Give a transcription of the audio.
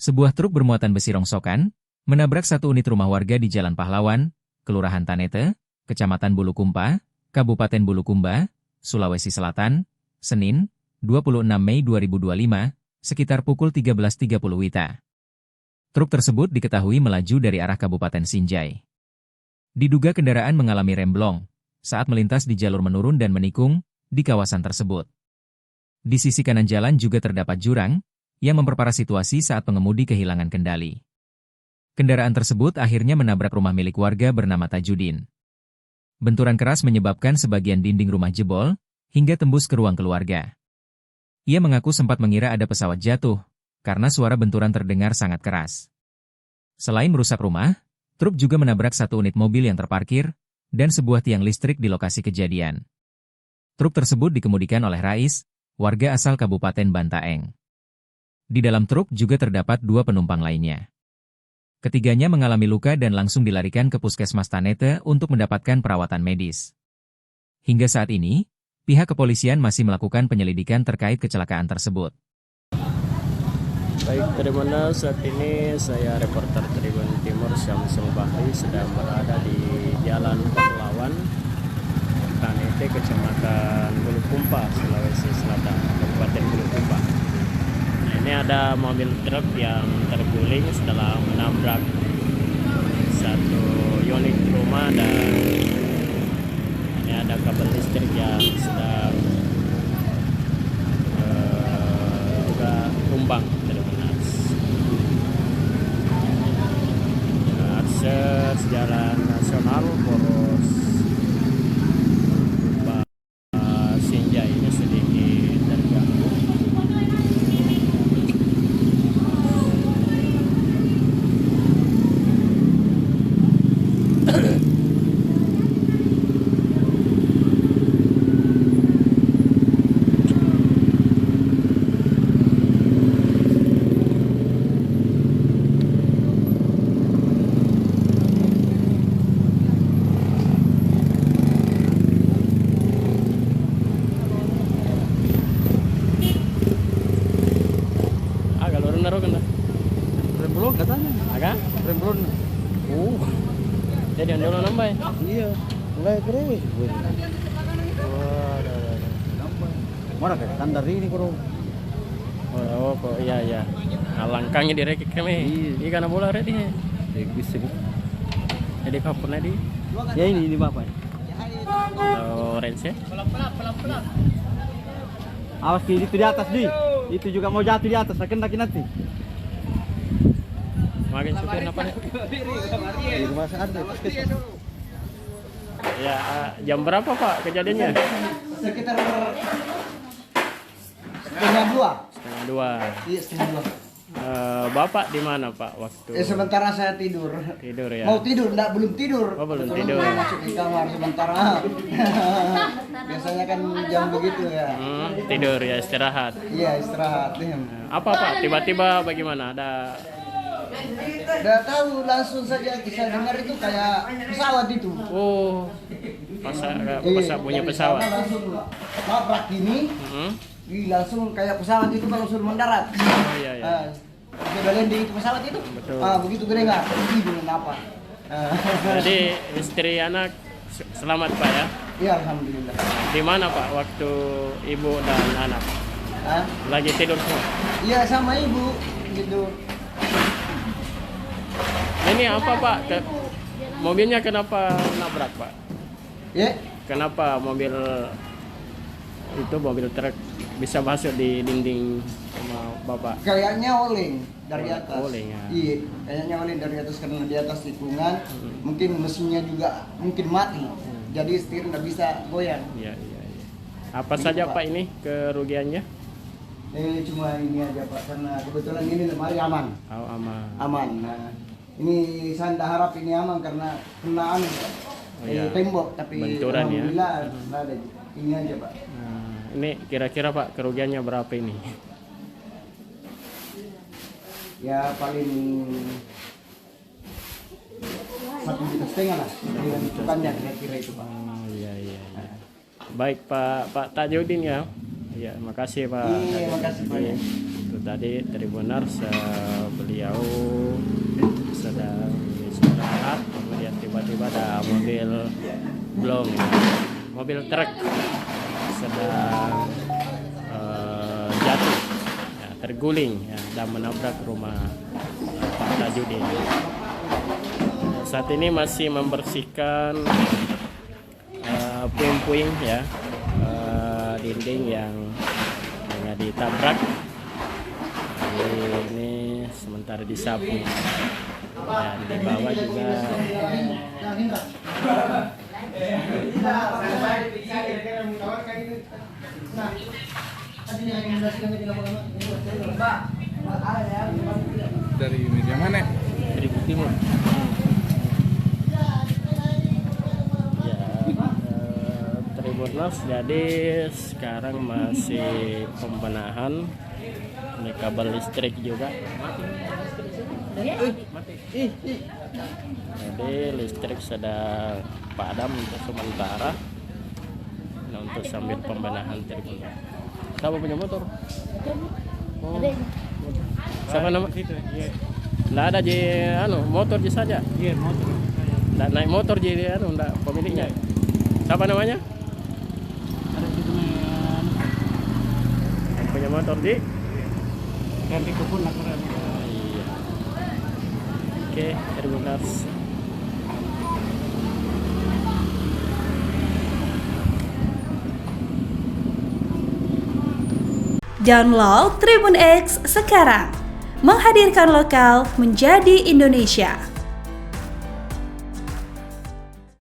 Sebuah truk bermuatan besi rongsokan menabrak satu unit rumah warga di Jalan Pahlawan, Kelurahan Tanete, Kecamatan Bulukumba, Kabupaten Bulukumba, Sulawesi Selatan, Senin, 26 Mei 2025, sekitar pukul 13.30 WITA. Truk tersebut diketahui melaju dari arah Kabupaten Sinjai. Diduga kendaraan mengalami remblong saat melintas di jalur menurun dan menikung di kawasan tersebut. Di sisi kanan jalan juga terdapat jurang yang memperparah situasi saat pengemudi kehilangan kendali. Kendaraan tersebut akhirnya menabrak rumah milik warga bernama Tajudin. Benturan keras menyebabkan sebagian dinding rumah jebol hingga tembus ke ruang keluarga. Ia mengaku sempat mengira ada pesawat jatuh karena suara benturan terdengar sangat keras. Selain merusak rumah, truk juga menabrak satu unit mobil yang terparkir dan sebuah tiang listrik di lokasi kejadian. Truk tersebut dikemudikan oleh Rais, warga asal Kabupaten Bantaeng. Di dalam truk juga terdapat 2 penumpang lainnya. Ketiganya mengalami luka dan langsung dilarikan ke Puskesmas Tanete untuk mendapatkan perawatan medis. Hingga saat ini, pihak kepolisian masih melakukan penyelidikan terkait kecelakaan tersebut. Baik, terima saat ini saya reporter Tribun Timur Syamsul Bahri sedang berada di Jalan Pahlawan, Tanete, Kecamatan Bulukumba, Sulawesi Selatan, Kabupaten Bulukumba. Nah, ini ada mobil truk yang terguling setelah menabrak satu unit rumah dan ini ada kabel listrik yang sedang juga tumbang. Akses jalan nasional poros Sinjai ini sedikit terganggu. Remblong katanya. Agak? Remblong. Jadi dulu nambah. Iya. Enggak kere. Mana kan standar ini koro. Oh, kok iya. Langkangnya direkik kami. Iya karena bola ready. Bisa. Jadi kapan di? Ya ini Bapak. Orange ya? Awas Ki, itu di atas di. Itu juga mau jatuh di atas, akan nanti. Makin supir apa nih? Di rumah ada. Ya, jam berapa Pak kejadiannya? Sekitar setengah 2. Setengah 2. Iya, setengah 2. Bapak di mana Pak waktu? Sementara saya tidur. Tidur ya. Mau tidur, belum tidur. Oh, belum Betul, tidur. Masuk di kamar sementara. Biasanya kan jam begitu ya. Tidur ya, istirahat. Iya, istirahat. Apa Pak? Tiba-tiba bagaimana? Ada Udah tahu langsung saja saya dengar itu kayak pesawat itu. oh punya dari pesawat. sana langsung nabrak gini. Langsung kayak pesawat itu kalau suruh mendarat. Oh iya. Sudah landing itu pesawat itu. Betul. Begitu gede nggak? Bingung apa? Jadi istri anak selamat Pak ya? Iya, alhamdulillah. Di mana Pak waktu ibu dan anak? Lagi tidur semua? Iya, sama ibu gitu. Ini apa Pak? Mobilnya kenapa nabrak Pak? Ya? Kenapa mobil truk bisa masuk di dinding sama Bapak? Kayaknya oleng dari atas. Oleng ya. Iya, kayaknya oleng dari atas karena di atas tikungan. Mungkin mesinnya juga mungkin mati. Jadi setir nggak bisa goyang. Iya. Apa saja Pak ini kerugiannya? Cuma ini aja Pak, karena kebetulan ini lemari aman. Oh, aman. Aman. Nah, ini saya tidak harap ini aman karena kena tembok, tapi benturan ya. alhamdulillah nggak ada. Ini aja Pak. Ini kira-kira Pak kerugiannya berapa ini? Ya paling 1,5 juta lah dengan hitungannya kira-kira itu Pak. Iya. Baik Pak Tajudin ya. Iya, makasih Pak. Iya, makasih Pak. tadi Tribuners beliau sedang istirahat, kemudian tiba-tiba ada mobil blong, mobil truk sedang jatuh, ya, terguling ya, dan menabrak rumah Pak Tajudin. Saat ini masih membersihkan puing-puing ya, dinding yang ditabrak. Ini sementara disapu dan di bawah juga dari media mana? dari Timur. Tribuners, jadi sekarang masih pembenahan. Ini kabel listrik juga jadi listrik sedang padam untuk sementara. Nah, untuk sambil pembenahan Tribuners. Siapa punya motor? Oh. Siapa nama? Nggak ada di motor di saja. Iya, motor. Nggak naik motor jadi nggak pemiliknya. Siapa namanya? Yang punya motor di Ganti kupon lah keren. Iya. Oke, Tribuners. Download Tribun X sekarang, menghadirkan lokal menjadi Indonesia.